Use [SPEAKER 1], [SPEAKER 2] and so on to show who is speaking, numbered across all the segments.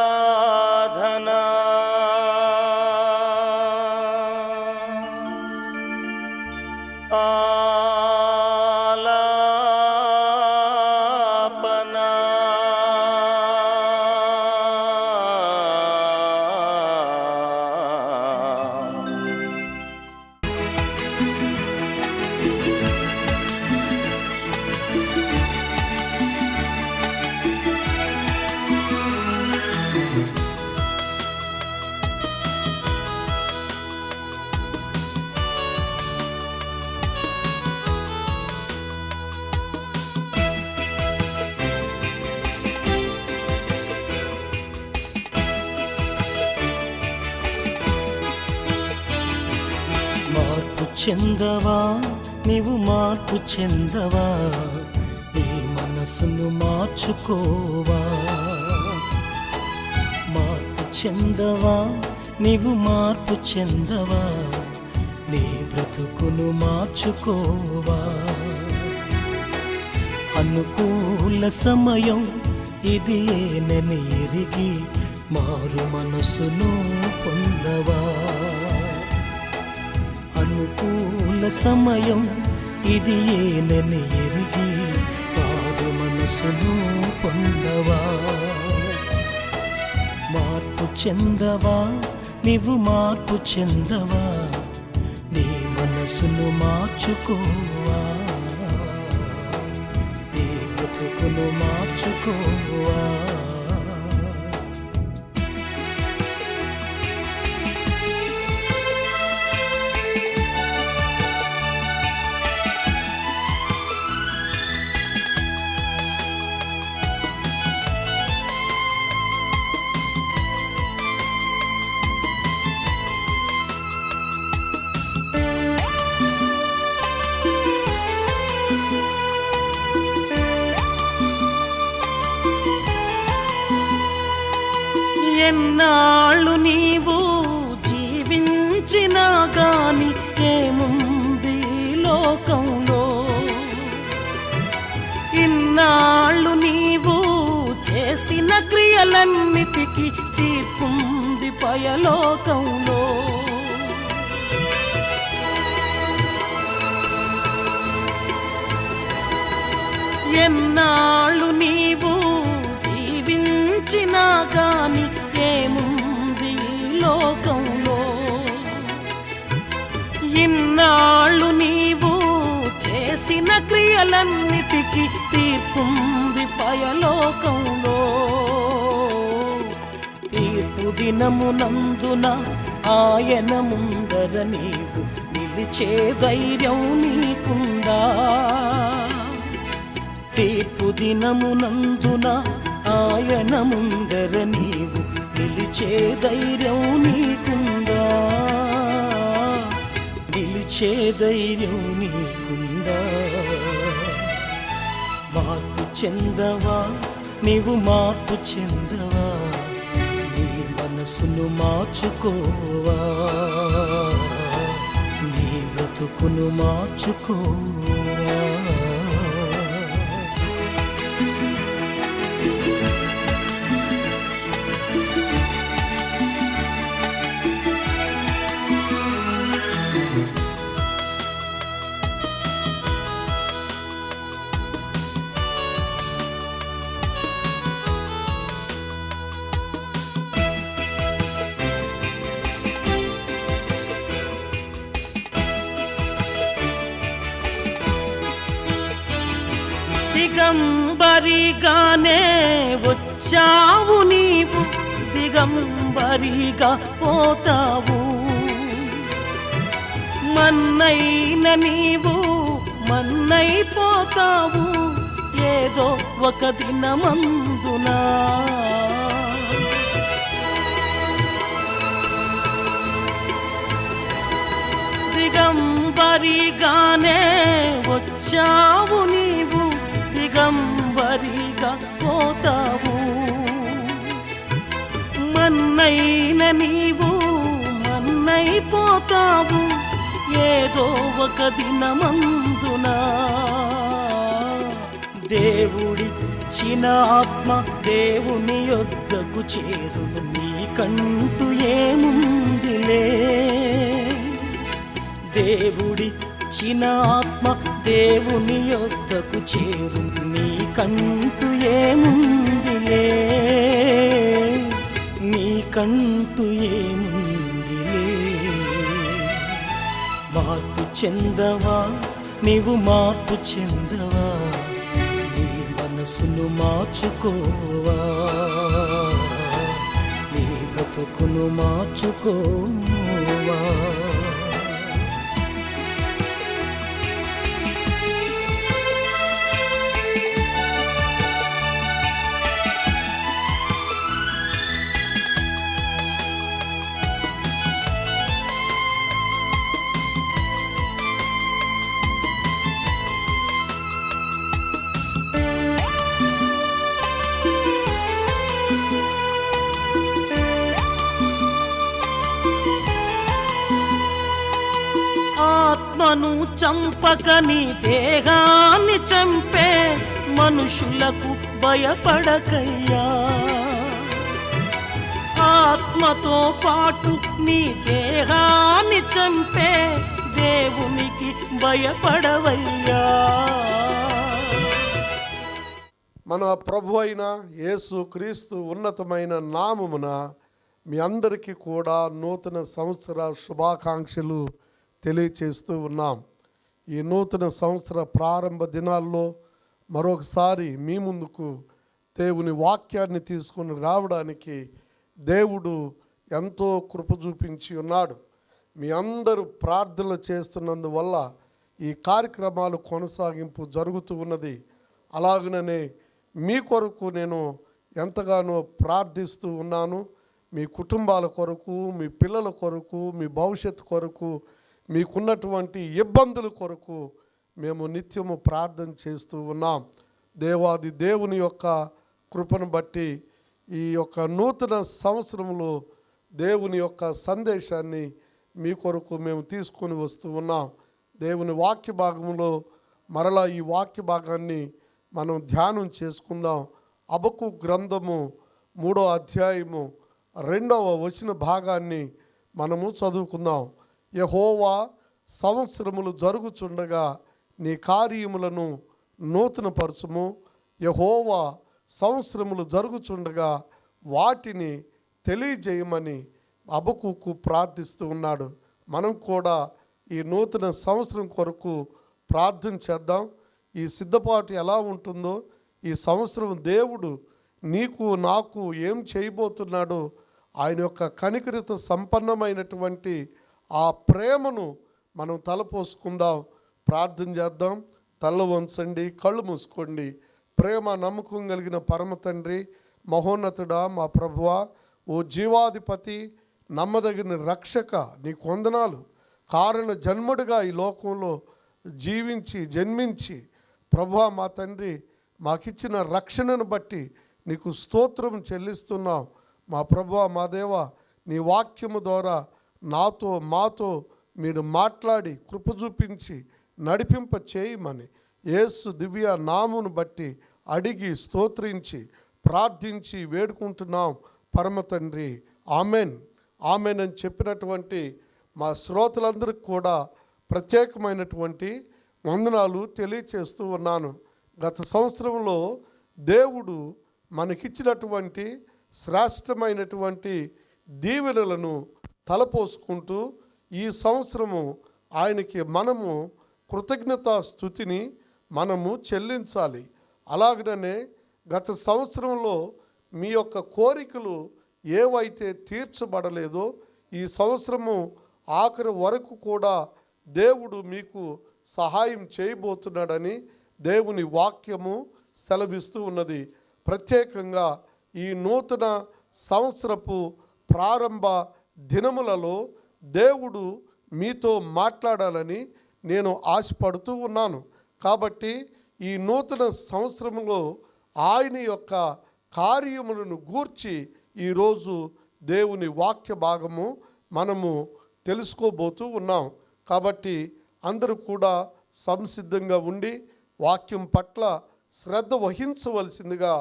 [SPEAKER 1] ఆరాధనా ఆలాపనా
[SPEAKER 2] మార్పు చెందవా నీవు మార్పు చెందవా నీ మనసును మార్చుకోవా మార్పు చెందవా నీవు మార్పు చెందవా నీ బ్రతుకును మార్చుకోవా అనుకూల సమయం ఇది ఏనని ఎరిగి మారు మనసును పొందవా అనుకూల సమయం ఇది ఏనని ఎరిగి మారు మనసును పొందవా మార్పు చెందవా నీవు మార్పు చెందవా నీ మనసును మార్చుకోవా నీ బ్రతుకును మార్చుకోవా ఎన్నాళ్ళు నీవు జీవించినా గాని ఏముంది లోకంలో ఇన్నాళ్ళు నీవు చేసిన క్రియలన్నిటికీ తీర్పుంది పయలోకంలో ఎన్నాళ్ళు నీవు జీవించినా గాని ఏముంది లోకంలో ఇన్నాళ్ళు నీవు చేసిన క్రియలన్నిటికీ తీర్పుంది పయలోకంలో తీర్పు దినమునందున ఆయన ముందర నీవు నిలిచే ధైర్యం నీకుందా తీర్పు దినమునందున ఆయన ముందర నీవు నిలిచే ధైర్యం నీకుందా నిలిచే ధైర్యం నీకుందా మార్పు చెందవా నీవు మార్పు చెందవా నీ మనసును మార్చుకోవా నీ బ్రతుకును మార్చుకోవా దిగంబరిగానే వచ్చావు నీవు దిగంబరిగా పోతావు మన్నైన నీవు మన్నైపోతావు ఏదో ఒక దినమందునా దిగంబరిగానే వచ్చావు నీవు దిగంబరిగా పోతావు మన్నైన నీవు మన్నైపోతావు ఏదో ఒక దినమందునా దేవుడిచ్చిన ఆత్మ దేవుని యొద్దకు చేరును, నీకంటూ ఏముందిలే. దేవుడిచ్చిన ఆత్మ దేవుని యొద్దకు చేరును, నీకంటూ ఏముందిలే, నీకంటూ ఏముందిలే. మార్పు చెందవా, నీవు మార్పు చెందవా, మనసును మార్చుకోవా, నీ బ్రతుకును మార్చుకోవా. ఆత్మను చంపక నీ దేహాన్ని చంపే మనుషులకు భయపడకయ్యా. ఆత్మతో పాటు నీ దేహాన్ని చంపే దేవునికి భయపడవయ్యా.
[SPEAKER 1] మన ప్రభు అయిన యేసు క్రీస్తు ఉన్నతమైన నామమున మీ అందరికీ కూడా నూతన సంవత్సర శుభాకాంక్షలు తెలియచేస్తూ ఉన్నాం. ఈ నూతన సంవత్సర ప్రారంభ దినాల్లో మరొకసారి మీ ముందుకు దేవుని వాక్యాన్ని తీసుకొని రావడానికి దేవుడు ఎంతో కృప చూపించి ఉన్నాడు. మీ అందరూ ప్రార్థనలు చేస్తున్నందువల్ల ఈ కార్యక్రమాలు కొనసాగింపు జరుగుతూ ఉన్నది. అలాగనే మీ కొరకు నేను ఎంతగానో ప్రార్థిస్తూ ఉన్నాను. మీ కుటుంబాల కొరకు, మీ పిల్లల కొరకు, మీ భవిష్యత్తు కొరకు, మీకున్నటువంటి ఇబ్బందుల కొరకు మేము నిత్యము ప్రార్థన చేస్తూ ఉన్నాం. దేవాది దేవుని యొక్క కృపను బట్టి ఈ యొక్క నూతన సంవత్సరంలో దేవుని యొక్క సందేశాన్ని మీ కొరకు మేము తీసుకొని వస్తూ ఉన్నాం. దేవుని వాక్య భాగంలో మరలా ఈ వాక్య భాగాన్ని మనం ధ్యానం చేసుకుందాం. హబక్కు గ్రంథము 3వ అధ్యాయము 2వ వచన భాగాన్ని మనము చదువుకుందాం. యెహోవా సంవత్సరములు జరుగుచుండగా నీ కార్యములను నూతనపరచుము. యెహోవా సంవత్సరములు జరుగుచుండగా వాటిని తెలియజేయమని హబక్కూకు ప్రార్థిస్తూ ఉన్నాడు. మనం కూడా ఈ నూతన సంవత్సరం కొరకు ప్రార్థన చేద్దాం. ఈ సిద్ధపాటు ఎలా ఉంటుందో, ఈ సంవత్సరం దేవుడు నీకు నాకు ఏం చేయబోతున్నాడో, ఆయన యొక్క కనికరిత సంపన్నమైనటువంటి ఆ ప్రేమను మనం తలపోసుకుందాం, ప్రార్థన చేద్దాం. తల వంచండి, కళ్ళు మూసుకోండి. ప్రేమ నమ్మకం కలిగిన పరమ తండ్రి, మహోన్నతుడా, మా ప్రభువా, ఓ జీవాధిపతి, నమ్మదగిన రక్షక, నీకు వందనాలు. కారణ జన్ముడిగా ఈ లోకంలో జన్మించి ప్రభువా మా తండ్రి మాకిచ్చిన రక్షణను బట్టి నీకు స్తోత్రం చెల్లిస్తున్నాం. మా ప్రభువా మా దేవా, నీ వాక్యము ద్వారా మాతో మీరు మాట్లాడి కృప చూపించి నడిపింప చేయమని యేసు దివ్య నామును బట్టి అడిగి స్తోత్రించి ప్రార్థించి వేడుకుంటున్నాం పరమ తండ్రి. ఆమెన్ ఆమెన్ అని చెప్పినటువంటి మా శ్రోతలందరికీ కూడా ప్రత్యేకమైనటువంటి వందనాలు తెలియచేస్తూ ఉన్నాను. గత సంవత్సరంలో దేవుడు మనకిచ్చినటువంటి శ్రేష్టమైనటువంటి దీవెనలను తలపోసుకుంటూ ఈ సంవత్సరము ఆయనకి మనము కృతజ్ఞతా స్తుతిని మనము చెల్లించాలి. అలాగనే గత సంవత్సరంలో మీ యొక్క కోరికలు ఏవైతే తీర్చబడలేదో ఈ సంవత్సరము ఆఖరి వరకు కూడా దేవుడు మీకు సహాయం చేయబోతున్నాడని దేవుని వాక్యము సెలవిస్తూ ఉన్నది. ప్రత్యేకంగా ఈ నూతన సంవత్సరపు ప్రారంభ దినములలో దేవుడు మీతో మాట్లాడాలని నేను ఆశపడుతూ ఉన్నాను. కాబట్టి ఈ నూతన సంవత్సరంలో ఆయన యొక్క కార్యములను గూర్చి ఈరోజు దేవుని వాక్య భాగము మనము తెలుసుకోబోతూ ఉన్నాం. కాబట్టి అందరూ కూడా సంసిద్ధంగా ఉండి వాక్యం పట్ల శ్రద్ధ వహించవలసిందిగా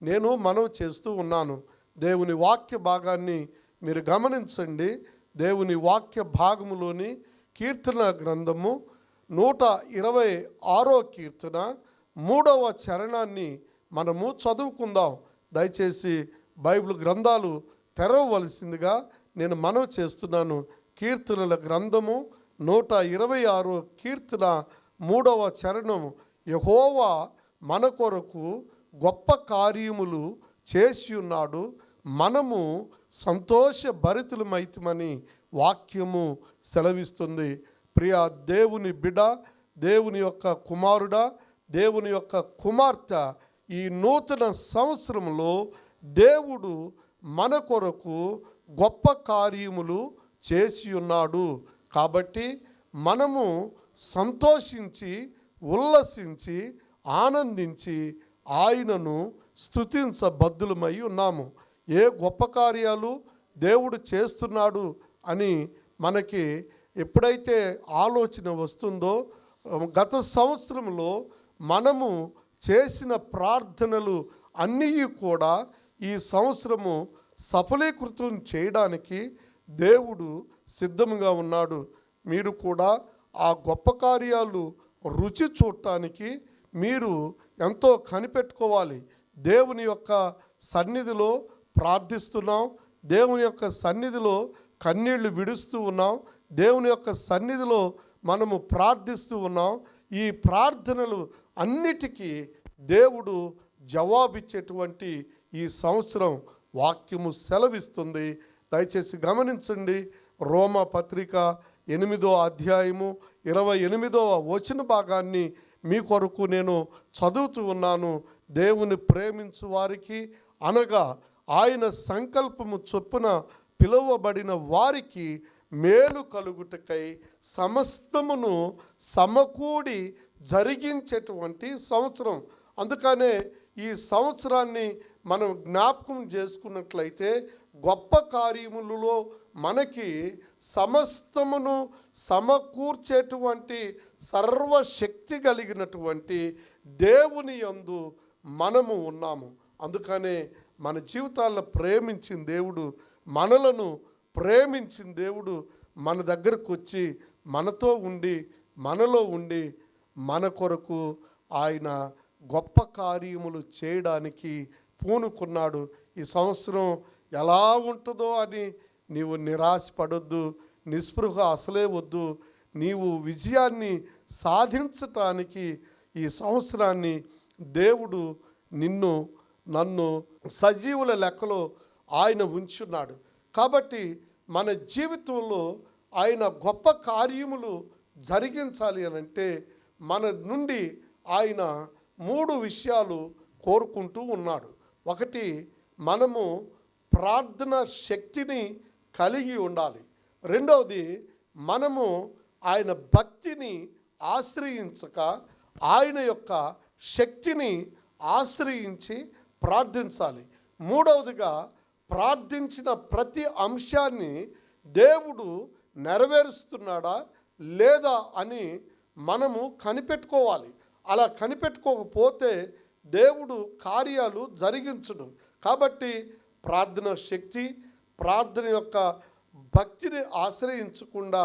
[SPEAKER 1] నేను మనవి చేస్తూ ఉన్నాను. దేవుని వాక్య భాగాన్ని మీరు గమనించండి. దేవుని వాక్య భాగములోని కీర్తన గ్రంథము 126వ కీర్తన 3వ చరణాన్ని మనము చదువుకుందాం. దయచేసి బైబిల్ గ్రంథాలు తెరవవలసిందిగా నేను మనవి చేస్తున్నాను. కీర్తనల గ్రంథము 126వ కీర్తన 3వ చరణం, యెహోవా మన కొరకు గొప్ప కార్యములు చేసి ఉన్నాడు, మనము సంతోషభరితులమైతమని వాక్యము సెలవిస్తుంది. ప్రియ దేవుని బిడ్డ, దేవుని యొక్క కుమారుడా, దేవుని యొక్క కుమార్తె, ఈ నూతన సంవత్సరంలో దేవుడు మన కొరకు గొప్ప కార్యములు చేసి ఉన్నాడు. కాబట్టి మనము సంతోషించి, ఉల్లసించి, ఆనందించి ఆయనను స్తుతించబద్దులమై ఉన్నాము. ఏ గొప్ప కార్యాలు దేవుడు చేస్తున్నాడు అని మనకి ఎప్పుడైతే ఆలోచన వస్తుందో, గత సంవత్సరంలో మనము చేసిన ప్రార్థనలు అన్నీ కూడా ఈ సంవత్సరము సఫలీకృతం చేయడానికి దేవుడు సిద్ధంగా ఉన్నాడు. మీరు కూడా ఆ గొప్ప కార్యాలు రుచి చూడటానికి మీరు ఎంతో కనిపెట్టుకోవాలి. దేవుని యొక్క సన్నిధిలో ప్రార్థిస్తున్నాం, దేవుని యొక్క సన్నిధిలో కన్నీళ్లు విడుస్తూ ఉన్నాం, దేవుని యొక్క సన్నిధిలో మనము ప్రార్థిస్తూ ఉన్నాం. ఈ ప్రార్థనలు అన్నిటికీ దేవుడు జవాబిచ్చేటువంటి ఈ సంవత్సరం వాక్యము సెలవిస్తుంది. దయచేసి గమనించండి. రోమా పత్రిక 8వ అధ్యాయము 28వ వచన భాగాన్ని మీ కొరకు నేను చదువుతూ ఉన్నాను. దేవుని ప్రేమించు వారికి, అనగా ఆయన సంకల్పము చొప్పున పిలువబడిన వారికి మేలు కలుగుటకై సమస్తమును సమకూడి జరిగించేటువంటి సంవత్సరం. అందుకనే ఈ సంవత్సరాన్ని మనం జ్ఞాపకం చేసుకున్నట్లయితే గొప్ప కార్యములలో మనకి సమస్తమును సమకూర్చేటువంటి సర్వశక్తి కలిగినటువంటి దేవుని యందు మనము ఉన్నాము. అందుకనే మన జీవితాల్లో ప్రేమించిన దేవుడు, మనలను ప్రేమించిన దేవుడు మన దగ్గరకు వచ్చి మనతో ఉండి, మనలో ఉండి, మన కొరకు ఆయన గొప్ప కార్యములు చేయడానికి పూనుకున్నాడు. ఈ సంవత్సరం ఎలా ఉంటుందో అని నీవు నిరాశపడొద్దు, నిస్పృహ అసలే వద్దు. నీవు విజయాన్ని సాధించటానికి ఈ సంవత్సరాన్ని దేవుడు నిన్ను, నన్ను సజీవుల లెక్కలో ఆయన ఉంచున్నాడు. కాబట్టి మన జీవితంలో ఆయన గొప్ప కార్యములు జరిగించాలి అనంటే మన నుండి ఆయన 3 విషయాలు కోరుకుంటూ ఉన్నాడు. ఒకటి, మనము ప్రార్థన శక్తిని కలిగి ఉండాలి. రెండవది, మనము ఆయన భక్తిని ఆశ్రయించక ఆయన యొక్క శక్తిని ఆశ్రయించి ప్రార్థించాలి. మూడవదిగా, ప్రార్థించిన ప్రతి అంశాన్ని దేవుడు నెరవేరుస్తున్నాడా లేదా అని మనము కనిపెట్టుకోవాలి. అలా కనిపెట్టుకోకపోతే దేవుడు కార్యాలు జరిగించడు. కాబట్టి ప్రార్థన శక్తి, ప్రార్థన యొక్క భక్తిని ఆశ్రయించకుండా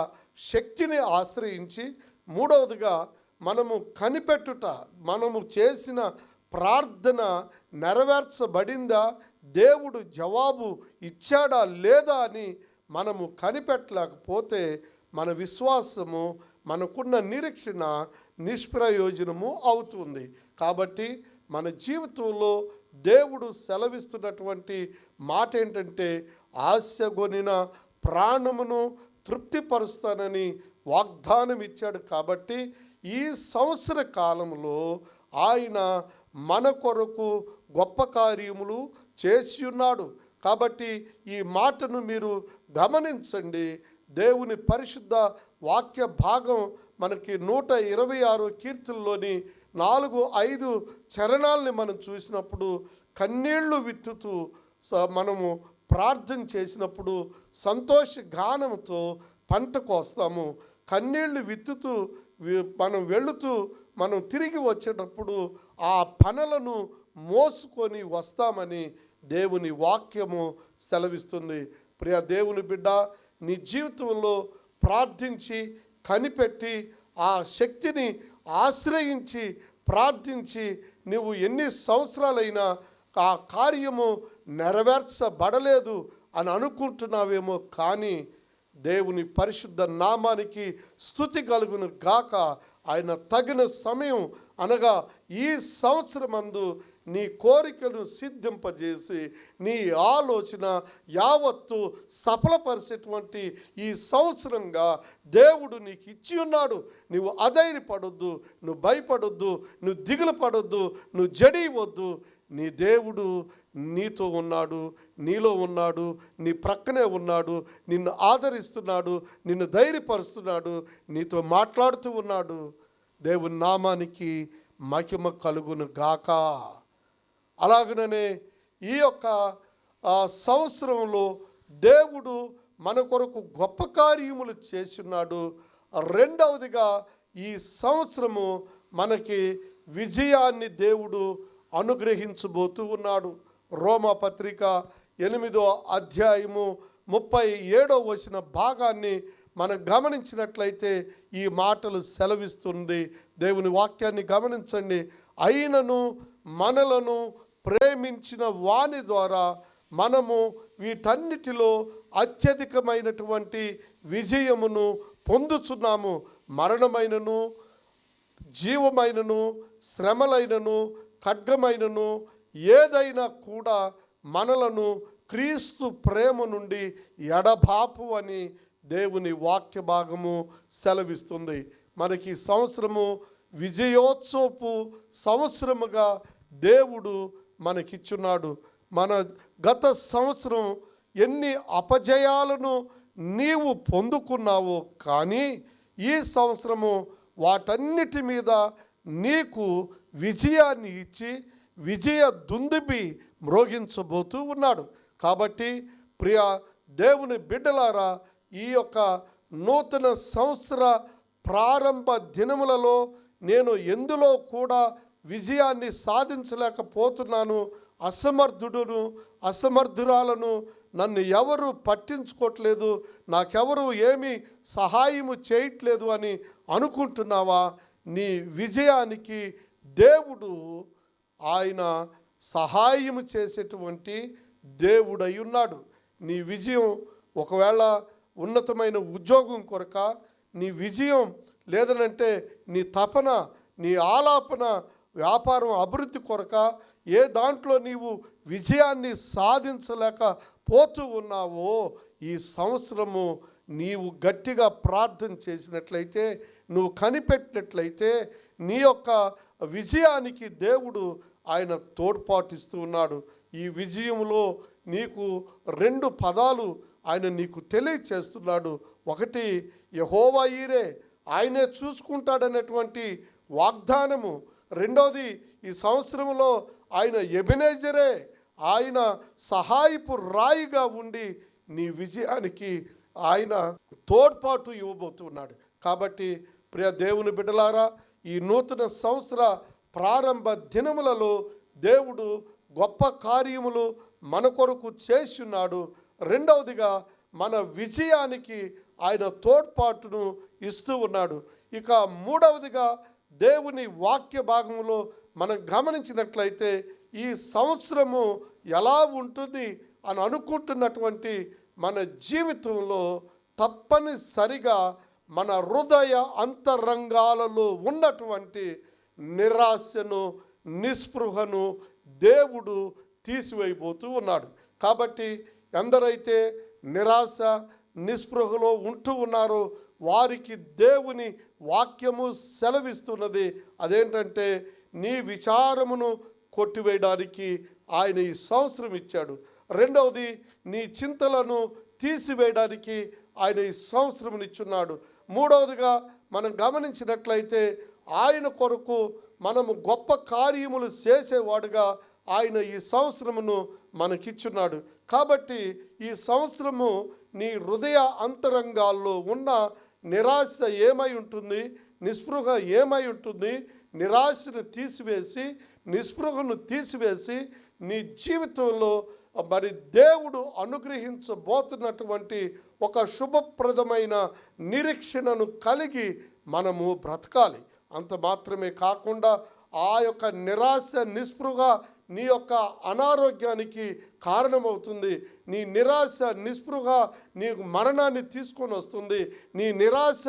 [SPEAKER 1] శక్తిని ఆశ్రయించి, మూడవదిగా మనము కనిపెట్టుట, మనము చేసిన ప్రార్థన నెరవేర్చబడిందా, దేవుడు జవాబు ఇచ్చాడా లేదా అని మనము కనిపెట్టలేకపోతే మన విశ్వాసము, మనకున్న నిరీక్షణ నిష్ప్రయోజనము అవుతుంది. కాబట్టి మన జీవితంలో దేవుడు సెలవిస్తున్నటువంటి మాట ఏంటంటే, ఆశగొనిన ప్రాణమును తృప్తిపరుస్తానని వాగ్దానం ఇచ్చాడు. కాబట్టి ఈ సంవత్సర కాలంలో ఆయన మన కొరకు గొప్ప కార్యములు చేసి ఉన్నాడు. కాబట్టి ఈ మాటను మీరు గమనించండి. దేవుని పరిశుద్ధ వాక్య భాగం మనకి 126 కీర్తనలోని 4-5 చరణాలని మనం చూసినప్పుడు, కన్నీళ్లు విత్తుతూ మనము ప్రార్థన చేసినప్పుడు సంతోష గానంతో పంట కోస్తాము. కన్నీళ్లు విత్తుతూ మనం వెళుతూ మనం తిరిగి వచ్చేటప్పుడు ఆ పనులను మోసుకొని వస్తామని దేవుని వాక్యము సెలవిస్తుంది. ప్రియ దేవుని బిడ్డ, నీ జీవితంలో ప్రార్థించి కనిపెట్టి ఆ శక్తిని ఆశ్రయించి ప్రార్థించి నువ్వు ఎన్ని సంవత్సరాలైనా ఆ కార్యము నెరవేర్చబడలేదు అని అనుకుంటున్నావేమో, కానీ దేవుని పరిశుద్ధ నామానికి స్తుతి కలుగును గాక. ఆయన తగిన సమయం అనగా ఈ సంవత్సరమందు నీ కోరికను సిద్ధింపజేసి నీ ఆలోచన యావత్తు సఫలపరిచేటువంటి ఈ సంవత్సరంగా దేవుడు నీకు ఇచ్చి ఉన్నాడు. నువ్వు అధైర్యపడొద్దు, నువ్వు భయపడొద్దు, నువ్వు దిగులు పడొద్దు, నువ్వు జడివద్దు. నీ దేవుడు నీతో ఉన్నాడు, నీలో ఉన్నాడు, నీ ప్రక్కనే ఉన్నాడు, నిన్ను ఆదరిస్తున్నాడు, నిన్ను ధైర్యపరుస్తున్నాడు, నీతో మాట్లాడుతూ ఉన్నాడు. దేవుని నామానికి మహిమ కలుగును గాక. అలాగనే ఈ యొక్క సంవత్సరంలో దేవుడు మన కొరకు గొప్ప కార్యములు చేస్తున్నాడు. రెండవదిగా ఈ సంవత్సరము మనకి విజయాన్ని దేవుడు అనుగ్రహించబోతూ ఉన్నాడు. రోమా పత్రిక 8వ అధ్యాయము 37వ వచన భాగాన్ని మనం గమనించినట్లయితే ఈ మాటలు సెలవిస్తుంది. దేవుని వాక్యాన్ని గమనించండి. అయినను మనలను ప్రేమించిన వాని ద్వారా మనము వీటన్నిటిలో అత్యధికమైనటువంటి విజయమును పొందుచున్నాము. మరణమైనను, జీవమైనను, శ్రమలైనను, ఖడ్గమైనను ఏదైనా కూడా మనలను క్రీస్తు ప్రేమ నుండి ఎడబాపు అని దేవుని వాక్య భాగము సెలవిస్తుంది. మనకి సంవత్సరము విజయోత్సవపు సంవత్సరముగా దేవుడు మనకిచ్చున్నాడు. మన గత సంవత్సరం ఎన్ని అపజయాలను నీవు పొందుకున్నావో, కానీ ఈ సంవత్సరము వాటన్నిటి మీద నీకు విజయాన్ని ఇచ్చి విజయ దుందుబి మ్రోగించబోతూ ఉన్నాడు. కాబట్టి ప్రియ దేవుని బిడ్డలారా, ఈ యొక్క నూతన సంవత్సర ప్రారంభ దినములలో నేను ఎందులో కూడా విజయాన్ని సాధించలేకపోతున్నాను, అసమర్థురాలను, నన్ను ఎవరు పట్టించుకోవట్లేదు, నాకెవరు ఏమీ సహాయము చేయట్లేదు అని అనుకుంటున్నావా? నీ విజయానికి దేవుడు ఆయన సహాయము చేసేటువంటి దేవుడై ఉన్నాడు. నీ విజయం ఒకవేళ ఉన్నతమైన ఉద్యోగం కొరక, నీ విజయం లేదనంటే నీ తపన, నీ ఆలాపన, వ్యాపారం అభివృద్ధి కొరక, ఏ దాంట్లో నీవు విజయాన్ని సాధించలేకపోతూ ఉన్నావో, ఈ సంవత్సరము నీవు గట్టిగా ప్రార్థన చేసినట్లయితే, నువ్వు కనిపెట్టినట్లయితే నీ యొక్క విజయానికి దేవుడు ఆయన తోడ్పాటిస్తూ ఉన్నాడు. ఈ విజయంలో నీకు 2 పదాలు ఆయన నీకు తెలియచేస్తున్నాడు. ఒకటి యెహోవా ఈరే, ఆయనే చూసుకుంటాడనేటువంటి వాగ్దానము. రెండోది ఈ సంవత్సరంలో ఆయన ఎబెనేజరే, ఆయన సహాయపు రాయిగా ఉండి నీ విజయానికి ఆయన తోడ్పాటు ఇవ్వబోతున్నాడు. కాబట్టి ప్రియ దేవుని బిడ్డలారా, ఈ నూతన సంవత్సర ప్రారంభ దినములలో దేవుడు గొప్ప కార్యములు మన కొరకు చేసి ఉన్నాడు. రెండవదిగా మన విజయానికి ఆయన తోడ్పాటును ఇస్తూ ఉన్నాడు. ఇక మూడవదిగా దేవుని వాక్య భాగంలో మనం గమనించినట్లయితే ఈ సంవత్సరము ఎలా ఉంటుంది అని అనుకుంటున్నటువంటి మన జీవితంలో తప్పనిసరిగా మన హృదయ అంతరంగాలలో ఉన్నటువంటి నిరాశను, నిస్పృహను దేవుడు తీసివేయబోతూ ఉన్నాడు. కాబట్టి ఎందరైతే నిరాశ నిస్పృహలో ఉంటూ ఉన్నారో వారికి దేవుని వాక్యము సెలవిస్తున్నది. అదేంటంటే, నీ విచారమును కొట్టివేయడానికి ఆయన ఈ సంవత్సరం ఇచ్చాడు. రెండవది, నీ చింతలను తీసివేయడానికి ఆయన ఈ సంవత్సరం ఇచ్చున్నాడు. మూడవదిగా మనం గమనించినట్లయితే ఆయన కొరకు మనము గొప్ప కార్యములు చేసేవాడుగా ఆయన ఈ సంవత్సరమును మనకిచ్చున్నాడు. కాబట్టి ఈ సంవత్సరము నీ హృదయ అంతరంగాల్లో ఉన్న నిరాశ ఏమై ఉంటుంది, నిస్పృహ ఏమై ఉంటుంది, నిరాశను తీసివేసి, నిస్పృహను తీసివేసి నీ జీవితంలో మరి దేవుడు అనుగ్రహించబోతున్నటువంటి ఒక శుభప్రదమైన నిరీక్షణను కలిగి మనము బ్రతకాలి. అంత మాత్రమే కాకుండా ఆ యొక్క నిరాశ, నిస్పృహ నీ యొక్క అనారోగ్యానికి కారణమవుతుంది. నీ నిరాశ, నిస్పృహ నీకు మరణాన్ని తీసుకొని వస్తుంది. నీ నిరాశ,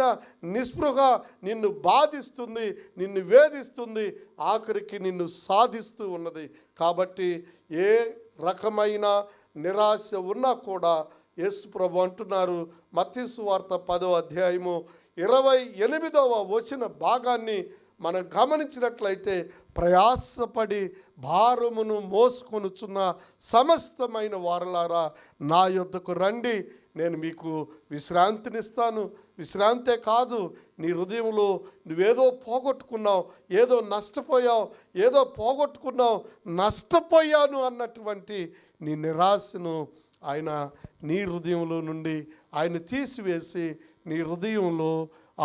[SPEAKER 1] నిస్పృహ నిన్ను బాధిస్తుంది, నిన్ను వేధిస్తుంది, ఆఖరికి నిన్ను సాధిస్తూ ఉన్నది. కాబట్టి ఏ రకమైన నిరాశ ఉన్నా కూడా యేసు ప్రభు అంటున్నారు, మత్తయి సువార్త 10వ అధ్యాయము 28వ వచన భాగాన్ని మనం గమనించినట్లయితే, ప్రయాసపడి భారమును మోసుకొనుచున్న సమస్తమైన వారలారా నా యొద్దకు రండి, నేను మీకు విశ్రాంతినిస్తాను. విశ్రాంతే కాదు, నీ హృదయంలో నువ్వేదో పోగొట్టుకున్నావు, ఏదో నష్టపోయావు, ఏదో పోగొట్టుకున్నావు, నష్టపోయాను అన్నటువంటి నీ నిరాశను ఆయన నీ హృదయంలో నుండి ఆయన తీసివేసి నీ హృదయంలో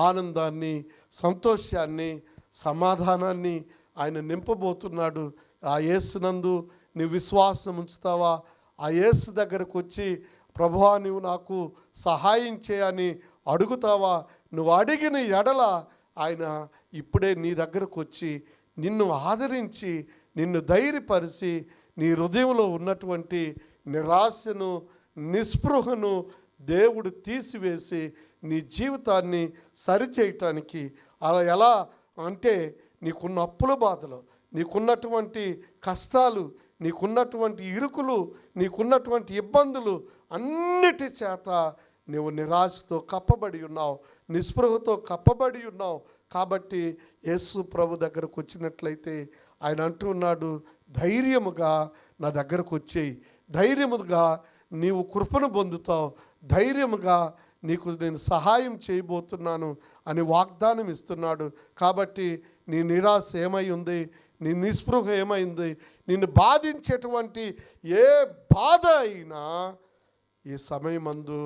[SPEAKER 1] ఆనందాన్ని, సంతోషాన్ని, సమాధానాన్ని ఆయన నింపబోతున్నాడు. ఆ యేసునందు నీ విశ్వాసం ఉంచుతావా? ఆ యేసు దగ్గరకు వచ్చి, ప్రభువా నువ్వు నాకు సహాయం చేయని అడుగుతావా? నువ్వు అడిగిన ఎడల ఆయన ఇప్పుడే నీ దగ్గరకు వచ్చి నిన్ను ఆదరించి, నిన్ను ధైర్యపరిచి, నీ హృదయంలో ఉన్నటువంటి నిరాశను, నిస్పృహను దేవుడు తీసివేసి నీ జీవితాన్ని సరిచేయటానికి, అలా ఎలా అంటే నీకున్న అప్పుల బాధలు, నీకున్నటువంటి కష్టాలు, నీకున్నటువంటి ఇరుకులు, నీకున్నటువంటి ఇబ్బందులు అన్నిటి చేత నువ్వు నిరాశతో కప్పబడి ఉన్నావు, నిస్పృహతో కప్పబడి ఉన్నావు. కాబట్టి యేసు ప్రభు దగ్గరకు వచ్చినట్లయితే ఆయన అంటున్నాడు, ధైర్యముగా నా దగ్గరకు వచ్చేయి, ధైర్యముగా నీవు కృపను పొందుతావు, ధైర్యముగా నీకు నేను సహాయం చేయబోతున్నాను అని వాగ్దానం ఇస్తున్నాడు. కాబట్టి నీ నిరాశ ఏమై ఉంది, నీ నిస్పృహ ఏమైంది, నిన్ను బాధించేటువంటి ఏ బాధ అయినా ఈ సమయమందు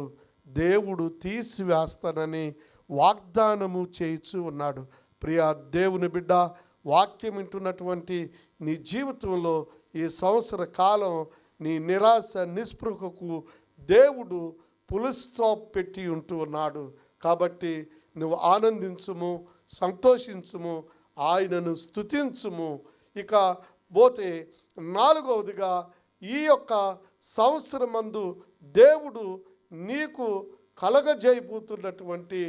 [SPEAKER 1] దేవుడు తీసివేస్తానని వాగ్దానము చేయిచూ ఉన్నాడు. ప్రియా దేవుని బిడ్డ, వాక్యం వింటున్నటువంటి నీ జీవితంలో ఈ సంవత్సర కాలం నీ నిరాశ, నిస్పృహకు దేవుడు ఫుల్ స్టాప్ పెట్టి ఉంటూ ఉన్నాడు. కాబట్టి నువ్వు ఆనందించుము, సంతోషించుము, ఆయనను స్తుతించుము. ఇక పోతే 4వదిగా, ఈ యొక్క సంవత్సరమందు దేవుడు నీకు కలగజేయబోతున్నటువంటి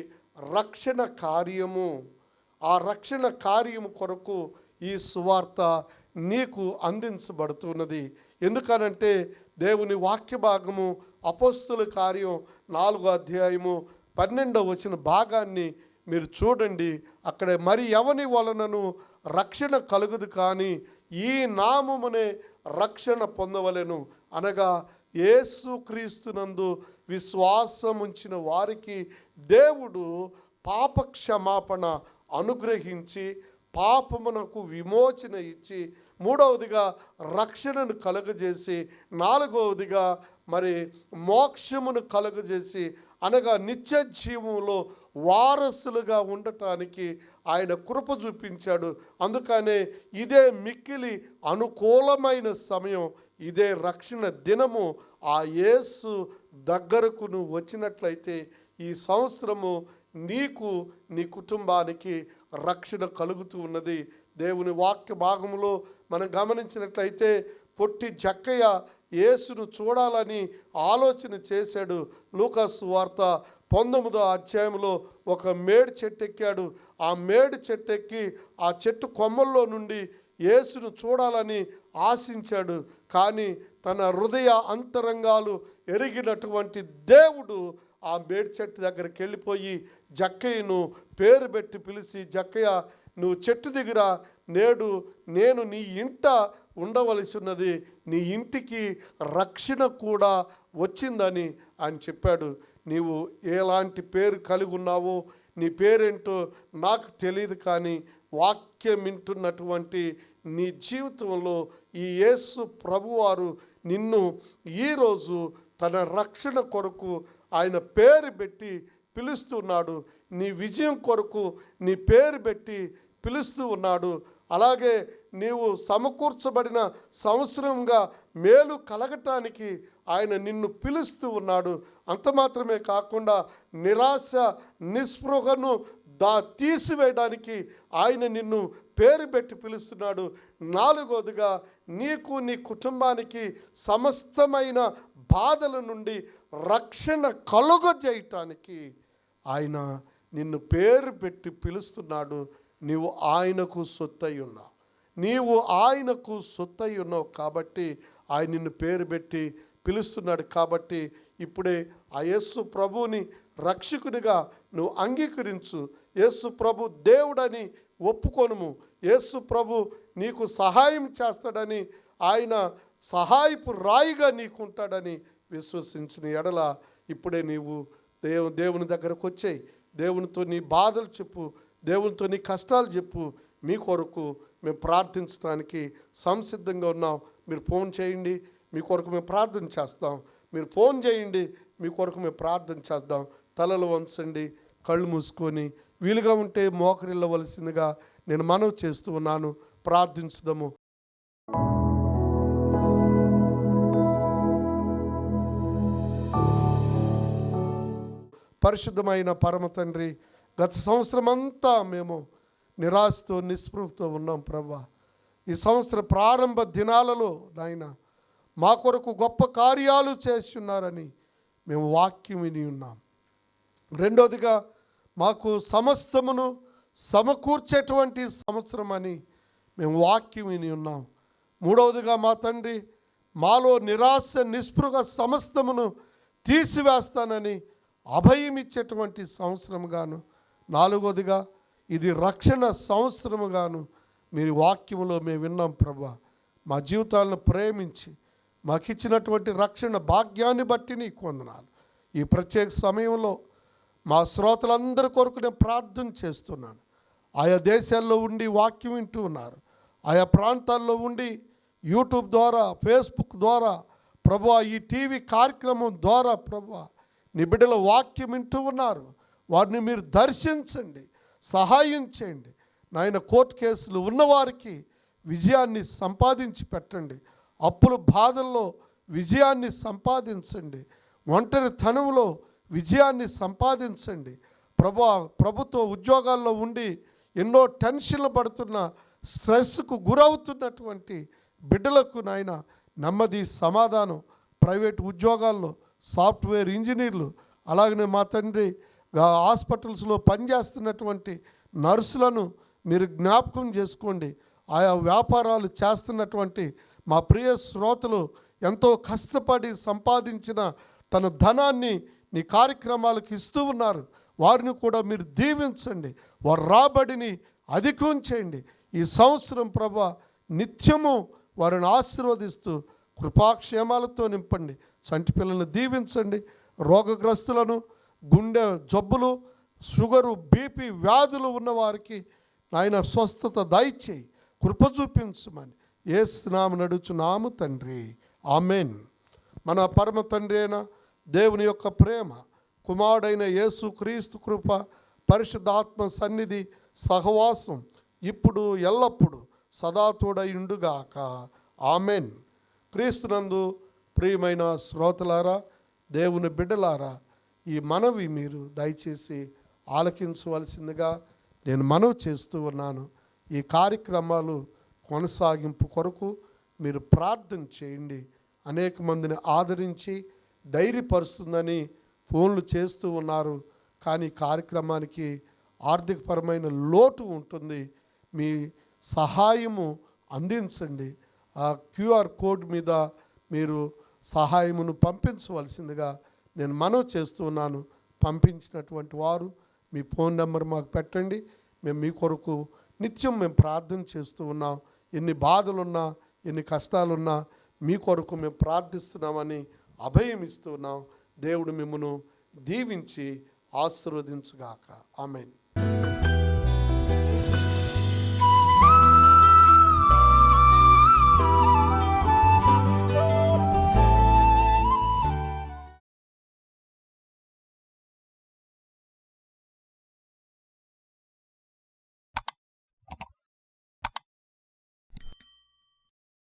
[SPEAKER 1] రక్షణ కార్యము, ఆ రక్షణ కార్యము కొరకు ఈ సువార్త నీకు అందించబడుతున్నది. ఎందుకనంటే దేవుని వాక్య భాగము అపోస్తుల కార్యం 4వ అధ్యాయము 12వ వచన భాగాన్ని మీరు చూడండి. అక్కడ మరి ఎవని వలనను రక్షణ కలుగుదు కానీ ఈ నామమునే రక్షణ పొందవలెను, అనగా యేసుక్రీస్తునందు విశ్వాసముంచిన వారికి దేవుడు పాప క్షమాపణ అనుగ్రహించి పాపమునకు విమోచన ఇచ్చి, 3వదిగా రక్షణను కలుగజేసి, 4వదిగా మరి మోక్షమును కలుగజేసి, అనగా నిత్య జీవంలో వారసులుగా ఉండటానికి ఆయన కృప చూపించాడు. అందుకనే ఇదే మిక్కిలి అనుకూలమైన సమయం, ఇదే రక్షణ దినము. ఆ యేసు దగ్గరకు నువ్వు వచ్చినట్లయితే ఈ సంవత్సరము నీకు, నీ కుటుంబానికి రక్షణ కలుగుతూ ఉన్నది. దేవుని వాక్య భాగంలో మనం గమనించినట్లయితే పొట్టి జక్కయ్య యేసును చూడాలని ఆలోచన చేశాడు. లూకాసు వార్త 19వ అధ్యాయంలో ఒక మేడి చెట్టు ఎక్కాడు. ఆ మేడి చెట్టు ఎక్కి ఆ చెట్టు కొమ్మల్లో నుండి యేసును చూడాలని ఆశించాడు. కానీ తన హృదయ అంతరంగాలు ఎరిగినటువంటి దేవుడు ఆ మేడి చెట్టు దగ్గరికి వెళ్ళిపోయి జక్కయ్యను పేరు పెట్టి పిలిచి, జక్కయ్య నువ్వు చెట్టు దగ్గర, నేడు నేను నీ ఇంట ఉండవలసి ఉన్నది, నీ ఇంటికి రక్షణ కూడా వచ్చిందని ఆయన చెప్పాడు. నీవు ఎలాంటి పేరు కలిగి ఉన్నావో, నీ పేరేంటో నాకు తెలియదు, కానీ వాక్యం వింటున్నటువంటి నీ జీవితంలో ఈ యేసు ప్రభువారు నిన్ను ఈరోజు తన రక్షణ కొరకు ఆయన పేరు పెట్టి పిలుస్తున్నాడు. నీ విజయం కొరకు నీ పేరు పెట్టి పిలుస్తూ ఉన్నాడు. అలాగే నీవు సమకూర్చబడిన సంవత్సరంగా మేలు కలగటానికి ఆయన నిన్ను పిలుస్తూ ఉన్నాడు. అంత మాత్రమే కాకుండా నిరాశ నిస్పృహను తీసివేయడానికి ఆయన నిన్ను పేరు పెట్టి పిలుస్తున్నాడు. 4వదిగా నీకు నీ కుటుంబానికి సమస్తమైన బాధల నుండి రక్షణ కలుగజేయటానికి ఆయన నిన్ను పేరు పెట్టి పిలుస్తున్నాడు. నీవు ఆయనకు సొత్తై ఉన్నావు. నీవు ఆయనకు సొత్తై ఉన్నావు కాబట్టి ఆయన నిన్ను పేరు పెట్టి పిలుస్తున్నాడు. కాబట్టి ఇప్పుడే ఆ యేసు ప్రభువుని రక్షకునిగా నువ్వు అంగీకరించు. యేసు ప్రభు దేవుడని ఒప్పుకొనుము. యేసు ప్రభు నీకు సహాయం చేస్తాడని, ఆయన సహాయపు రాయిగా నీకుంటాడని విశ్వసించిన ఎడల ఇప్పుడే నీవు దేవుని దగ్గరకు వచ్చేయి. దేవునితో నీ బాధలు చెప్పు, దేవునితో నీ కష్టాలు చెప్పు. మీ కొరకు మేము ప్రార్థించడానికి సంసిద్ధంగా ఉన్నాం. మీరు ఫోన్ చేయండి, మీ కొరకు మేము ప్రార్థన చేస్తాం. మీరు ఫోన్ చేయండి, మీ కొరకు మేము ప్రార్థన చేద్దాం. తలలు వంచండి, కళ్ళు మూసుకొని వీలుగా ఉంటే మోకరిల్లవలసిందిగా నేను మనవి చేస్తూ ఉన్నాను. ప్రార్థించుదాము. పరిశుద్ధమైన పరమ తండ్రి, గత సంవత్సరం అంతా మేము నిరాశతో నిస్పృహతో ఉన్నాం ప్రభువా. ఈ సంవత్సర ప్రారంభ దినాలలో నాయన మా కొరకు గొప్ప కార్యాలు చేస్తున్నారని మేము వాక్యం విని ఉన్నాం. 2వదిగా మాకు సమస్తమును సమకూర్చేటువంటి సంవత్సరం అని మేము వాక్యం విని ఉన్నాం. 3వదిగా మా తండ్రి మాలో నిరాశ నిస్పృహ సమస్తమును తీసివేస్తానని అభయం ఇచ్చేటువంటి సంవత్సరంగాను, 4వదిగా ఇది రక్షణ సంవత్సరముగాను మీరు వాక్యములో మేము విన్నాం ప్రభువా. మా జీవితాలను ప్రేమించి మాకు ఇచ్చినటువంటి రక్షణ భాగ్యాన్ని బట్టి నీకు వందనాలు. ఈ ప్రత్యేక సమయంలో మా శ్రోతలందరి కొరకు నేను ప్రార్థన చేస్తున్నాను. ఆయా దేశాల్లో ఉండి వాక్యం వింటూ ఉన్నారు, ఆయా ప్రాంతాల్లో ఉండి యూట్యూబ్ ద్వారా, ఫేస్బుక్ ద్వారా ప్రభువా, ఈ టీవీ కార్యక్రమం ద్వారా ప్రభువా నీ బిడ్డల వాక్యం వింటూ ఉన్నారు. వారిని మీరు దర్శించండి, సహాయం చేయండి నాయన. కోర్టు కేసులు ఉన్నవారికి విజయాన్ని సంపాదించి పెట్టండి. అప్పుల బాధల్లో విజయాన్ని సంపాదించండి. ఒంటరితనంలో విజయాన్ని సంపాదించండి ప్రభువా. ప్రభుత్వ ఉద్యోగాల్లో ఉండి ఎన్నో టెన్షన్లు పడుతున్న, స్ట్రెస్కు గురవుతున్నటువంటి బిడ్డలకు నాయన నెమ్మది సమాధానం. ప్రైవేట్ ఉద్యోగాల్లో సాఫ్ట్వేర్ ఇంజనీర్లు, అలాగనే మా తండ్రి హాస్పిటల్స్లో పనిచేస్తున్నటువంటి నర్సులను మీరు జ్ఞాపకం చేసుకోండి. ఆయా వ్యాపారాలు చేస్తున్నటువంటి మా ప్రియ శ్రోతలు ఎంతో కష్టపడి సంపాదించిన తన ధనాన్ని నీ కార్యక్రమాలకు ఇస్తూ ఉన్నారు. వారిని కూడా మీరు దీవించండి, వారి రాబడిని అధికం చేయండి. ఈ సంవత్సరం ప్రభువా నిత్యము వారిని ఆశీర్వదిస్తూ కృపాక్షేమాలతో నింపండి. చంటి పిల్లలను దీవించండి. రోగగ్రస్తులను, గుండె జబ్బులు, షుగరు, బీపీ వ్యాధులు ఉన్నవారికి నాయన స్వస్థత దయచేయి, కృప చూపించమని యేసు నామమున అడుగుచున్నాము తండ్రి, ఆమెన్. మన పరమ తండ్రి అయిన దేవుని యొక్క ప్రేమ, కుమారుడైన యేసు క్రీస్తు కృప, పరిశుద్ధాత్మ సన్నిధి సహవాసం ఇప్పుడు ఎల్లప్పుడు సదా తోడయుండుగాక, ఆమెన్. క్రీస్తునందు ప్రియమైన శ్రోతలారా, దేవుని బిడ్డలారా, ఈ మనవి మీరు దయచేసి ఆలకించవలసిందిగా నేను మనవి చేస్తూ ఉన్నాను. ఈ కార్యక్రమాలు కొనసాగింపు కొరకు మీరు ప్రార్థన చేయండి. అనేక మందిని ఆదరించి ధైర్యపరుస్తుందని ఫోన్లు చేస్తూ ఉన్నారు. కానీ కార్యక్రమానికి ఆర్థికపరమైన లోటు ఉంటుంది. మీ సహాయము అందించండి. ఆ క్యూఆర్ కోడ్ మీద మీరు సహాయమును పంపించవలసిందిగా నేను మనవి చేస్తూ ఉన్నాను. పంపించినటువంటి వారు మీ ఫోన్ నెంబర్ మాకు పెట్టండి. మేము మీ కొరకు నిత్యం మేము ప్రార్థన చేస్తూ ఉన్నాం. ఎన్ని బాధలున్నా, ఎన్ని కష్టాలున్నా మీ కొరకు మేము ప్రార్థిస్తున్నామని అభయం ఇస్తున్నాం. దేవుడు మిమ్మను దీవించి ఆశీర్వదించుగాక, ఆమేన్.